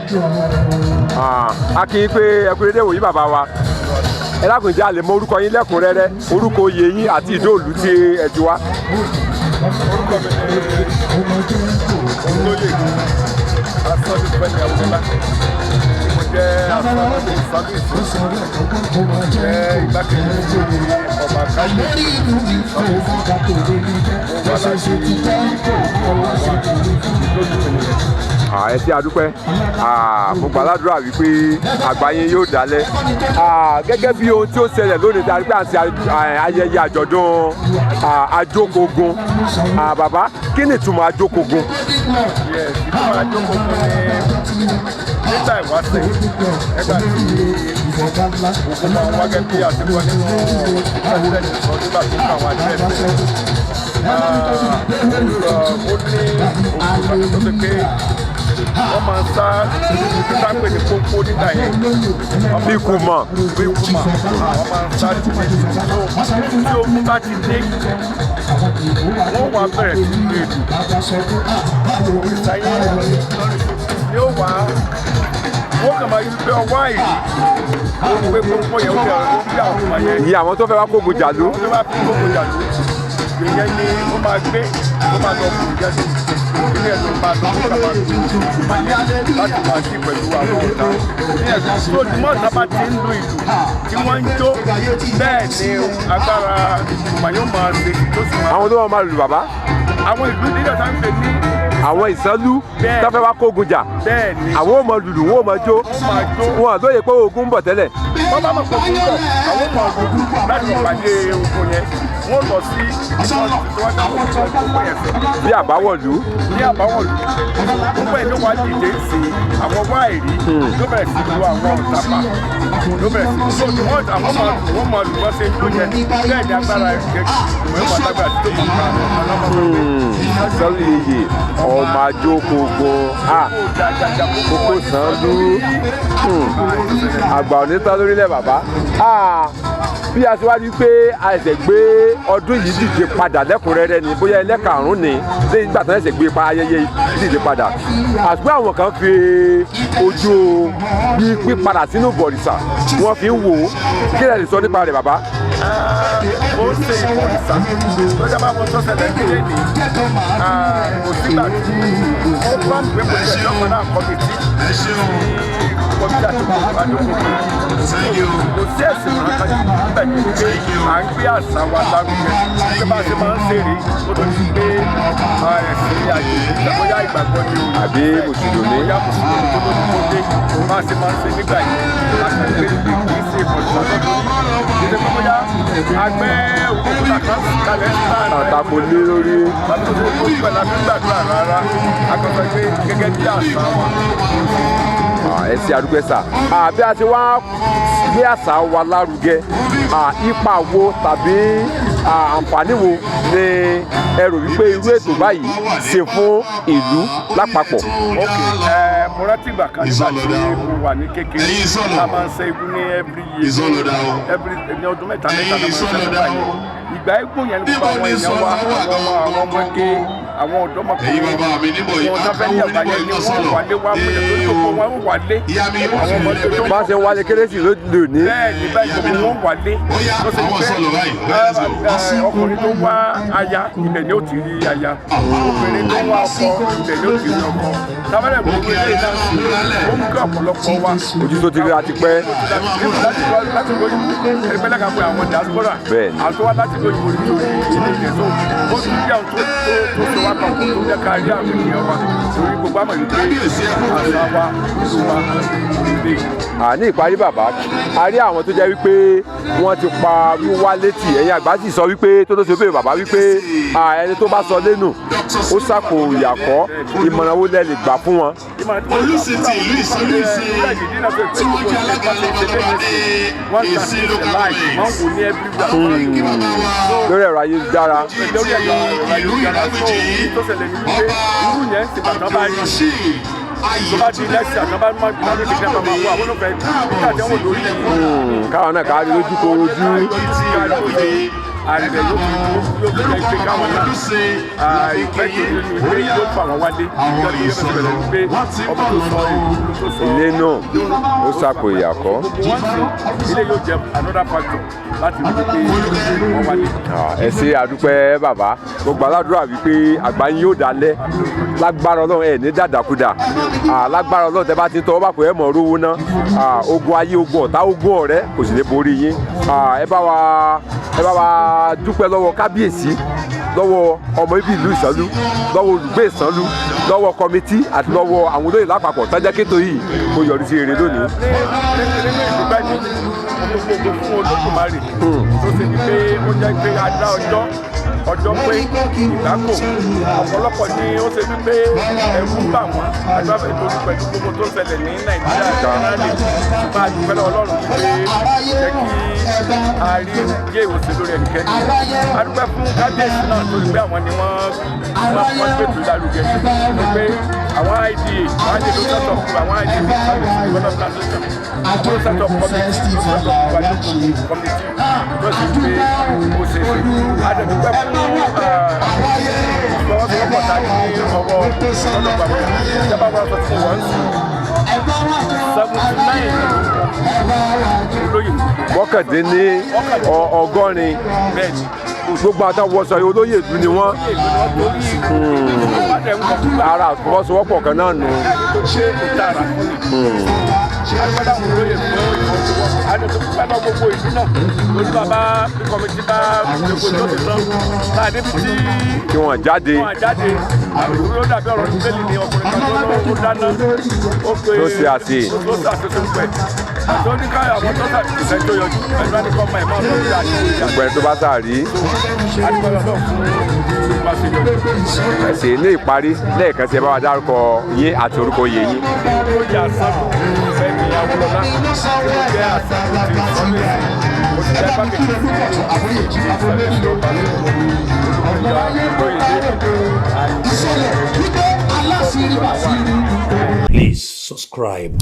a kì í pé ẹkúrédé wòyí bàbá wa ẹ lákùnrin jẹ́ àlè mọ orúkọ yín lẹ́kùnrẹ́rẹ́ orúkọ oyè yín àti ìdóòlù tí ẹ ti wá. orúkọ mi ni olóyè asọ́dúnfẹ́ni àwùjọba mo jẹ́ asọ́dún ìsọ́dún mo jẹ́ igbákejì ọba káyọ̀ ẹ ṣé àdúpẹ́ mo gbàládùra wípé àgbáyé yóò dálẹ̀ gẹ́gẹ́ bí ohun tí ó ṣẹlẹ̀ lónìí darí pé àti ayẹyẹ àjọ̀dún ajókogun bàbá kí ni ìtumọ̀ ajókogun. ìtumọ̀ ajókogun ni nígbà ìwáṣẹ̀ ẹgbà tí òkun máa wá gẹ́gẹ́ bí àtikọ́ nínú pẹ́sidẹ̀ntì sọ nígbà tó kọ́ àwọn àjẹ́ ẹ̀fẹ́ ó ní òkun tó ti pé wọ́n máa ń sá nígbà pé ní kókó nígbà yẹn bí kú mọ̀ wọ́n máa ń sá títí tí ogun bá ti dé wọ́n wá bẹ̀rẹ̀ sí ní èdè ìsáyé yóò wá wọ́n kàn máa yí pé ọwọ́ àìrí ó ń gbé gbogbo yẹn ó bẹ̀rẹ̀ ó bí àwọn ọmọ yẹn. ìyá àwọn tó fẹ́ wá kógun jàlú. àwọn tó fẹ́ wá kógun jàlú ìyẹn ni ó máa gbé ó máa lọ kù jáde ilé ẹ̀sùn máa lọ sí sábà láti máa sí pẹ̀lú àwọn ọ̀tá ní ẹ̀sùn tó dùmọ̀ sábà ti ń lu ìlú tí wọ́n ń jó bẹ́ẹ̀ ni agbára ìgbìmọ̀ yóò máa ṣe tó sì máa. àwọn tó máa lù bàbá. àwọn ìlú nílẹ̀ tá ń pè ní. àwọn ìsánlú tó fẹ́ wá kógun jà. bẹ́ẹ̀ ni àwọn ò mọ lùlù wọn ò mọ jó wọn àlóye pé ogun ń bọ̀ tẹ́lẹ̀. wọ́n bá mọ̀ pé ogun bọ̀ àwọn ọmọ ogun láti pàdé ogun yẹn wọ́n lọ sí bí àbáwọ̀lú. bí àbáwọ̀lú gbogbo ẹ̀ ló wá dìde sí àwọn wá ìrí ló bẹ̀rẹ̀ sí lu àwọn ọ̀tàpá ló bẹ̀rẹ̀ sí lu wọ́n máa lù wọ́n ṣe ń lóye bẹ́ẹ̀ ni agbára ìwé wọn lágbára tó máa ń bá ọlọ́mọ. sọ́lì yìí ọmọ ajókogun kókó Sanlú àgbà òní tán lórílẹ̀ bàbá. bí a ṣe wá rí pé a ṣẹ̀ gbé ọdún yìí dìde padà lẹ́kùnrẹ́rẹ́ ni bóyá ẹlẹ́karùn-ún ni lẹ́yìn ìgbà tí wọ́n ṣẹ̀ gbé ayẹyẹ dìde padà àṣùgbọ́n àwọn kan fi ojú bí pípadà sínú bọ̀rìṣà wọ́n fi ń wò ó kí lè sọ nípa rẹ̀ bàbá. ó ṣe ìbọ̀rìṣà tó yẹ bá wọn tó ṣẹlẹ̀ nílé ní kò sígbà tí ó bá ń gbé pẹ̀lú ẹ̀yọ́ náà kọ́mìtì kọjá tó kọ adókòwò kò sí ẹ̀sìn kankan níbẹ̀ ní pé à ń gbé àṣà wa lárugẹ tí bá ṣe máa ń ṣèrè ó tó ti gbé ẹ̀sìn àyè ìgbàgbọ́yà ìgbàgbọ́ ni o àbí mùsùlùmí bóyá mùsùlùmí tó tó ti kó dé bá ṣe máa ń ṣe nígbà yìí àgbẹ̀ kì í ṣe ìbọ̀dọ̀ lọ́dún ìdílé tó bóyá àgbẹ̀ òkúta kan kalẹ̀ àtàkù lé lórí. àti òkú ìpẹ̀lá gbàdúrà rárá akọ̀sọ̀ pé gẹ́gẹ́ bí àṣà wa. ẹ ṣé àdúgbò sà bí a ti wá gbé àṣà wa lárugẹ ipa wo tàbí àǹfààní wo ni ẹ rò wípé irú ètò báyìí ṣe fún ìlú lápapọ̀. ok mo rántí ìgbà kan nígbà tí mo wà ní kékeré a máa ń ṣe igun ní every ní ọdún mẹ́ta náà máa ń ṣe nígbà yẹn ìgbà egbò yẹn nípa àwọn èèyàn wa àwọn ọmọge àwọn ọ̀dọ́mọkùnrin wọn náà fẹ́ ní àgbáyé ni wọ́n wálé wá pé lójú wọn wọ́n wálé àwọn ọmọdé tó bá ṣe ń wálé kérésì lóde òní. bẹ́ẹ̀ ni báyìí gbogbo wọn wálé ló ṣe pé ọkùnrin tó wá aya ibẹ̀ ni ó ti rí aya obìnrin tó wá ọkọ ibẹ̀ ni ó ti rí ọkọ tábàlẹ̀ gbogbo ilé náà ó mú kí ọ̀pọ̀lọpọ̀ wa. ojú tó ti rí àti pẹ́. láti lóyún ẹgbẹ́ lẹ́ka pé àwọn diaspora àti wá láti lóyún orí ilé ìjẹ́sọ́ ó tún bí àwọn tó ṣe wá kan tó jẹ́ ká rí àwọn ènìyàn wa torí gbogbo àmọ̀ yìí pé àṣà wa ìlú wa ìdílé. ní ìparí bàbá a rí àwọn tó jẹ́ wípé wọ́n ti pa wíwá létí ẹ̀yin àgbà sì sọ wípé tó ṣe bẹ́ẹ̀ bàbá wípé ẹni tó bá sọ lẹ́nu ó sàkó ìyàkọ́ ìmọ̀ràn wo lẹ lè gbà fún wọn. Olùsìtì ìlú ìsọlùsì lórí ẹ̀rọ ayélujára. lórí ẹ̀rọ ayélujára tó ṣẹlẹ̀ ní wípé irú yẹn ti bàtà báyìí tó bá di lẹ́sìn àtàbá máa gbà ní ìdílé máa wọ àwọn olùfẹ́ nígbà tí wọ́n lórí ẹ̀. káwọn náà kárí lójú kó ojú. àgbẹ̀ yóò jẹ́ pé káwọn náà ìfẹ́ tó ní ìwé yóò fà wọ́n wálé ìjọba yóò fẹ́ bẹ̀rẹ̀ pé ọmọ tó sọ ilé náà ó sàpò ìyàkọ́. ilé yóò jẹ́ another factor láti rí pé wọ́n wálé. ẹ ṣe àdúpẹ́ bàbá gbogbo aládùúrà wípé àgbà yín yóò dalẹ̀ lágbára Ọlọ́run ẹ̀ ní dàdàkúdà lágbára Ọlọ́run tẹ́ bá ti tọ́ bá pè é mọ̀ rówó ná ogun ayé ogun ọ̀tá ogun ọ̀rẹ́ kò sì lè borí yín. ẹ bá wa dúpẹ́ lọ́wọ́ kábíyèsí lọ́wọ́ ọmọ ibi ìlú Ìsànlú lọ́wọ́ olùgbé Ìsànlú lọ́wọ́ kọmitì àti lọ́wọ́ àwọn olóyè lápapọ̀ tọ́jà kéto yìí kó yọrí sí rere lónìí. gbogbo fún Olódùmarè tó ṣe ní pé ó jẹ́ pé a dá ọjọ́ pé ìgbàgbọ́ ọ̀pọ̀lọpọ̀ ni ó ṣe wípé ẹ̀rù bà wọ́n agbábẹ́ tó ti pẹ̀lú gbogbo tó ṣẹlẹ̀ ní Nàìjíríà jẹ́nẹ́rálì máa dúpẹ́ lọ́wọ́ Ọlọ́run wípé jẹ́ kí a rí yé ìwòsàn lórí ẹnikẹ́ni a dúpẹ́ fún kábíyèsí náà tó ti pé àwọn ni wọ́n gbètò lárugẹ wípé àwọn IDA wọ́n á lè ló sọ́tọ̀ fún àwọn IDA service development association ló sọ́tọ̀ committee ló sọ́tọ̀ committee tó ti pé ó ṣe é adẹ̀dúpẹ́ fún ìfọwọ́sowọ́pọ̀ tá a ní ọwọ́ ọlọ́pàá ìjọba wa sọ fún wọn sí 79 olóyè mọ́kàndínní ọgọ́rin gbogbo àtàwọ̀sọ olóyè ìlú ni wọ́n ara àfọwọ́sowọ́pọ̀ kan náà nù. agbada àwọn olóyè fún ìfọwọ́sowọ́pọ̀ adẹ̀dúpẹ́ náà gbogbo ìlú náà lórí bàbá kọ́mítì bá gbogbo tó ti tán láàdé bí tí kí wọ́n jáde àbúrò dàbí ọ̀rọ̀ ìbéèlì ní ọkùnrin kan tó dáná ó pé tó ṣe àṣe tó ṣàṣeṣe pẹ̀ àti oníkàyọ̀ àwọn tó ṣàṣeṣe tó yọjú ẹ̀rọ ẹnìkan mọ̀ ẹ̀mọ́ ọ̀rọ̀ ìgbà àti gbogbo ẹni tó bá sáàrí. ẹ̀sìn ní ìparí lẹ́ẹ̀kan sí ẹ bá wa dárúkọ yín àti orúkọ yẹ yín. ó yà sábò Fẹ́mi Awólọ́lá ó jẹ́ àṣàbò tí sọ́lé òṣìṣẹ́ pàkẹ́tì Please subscribe.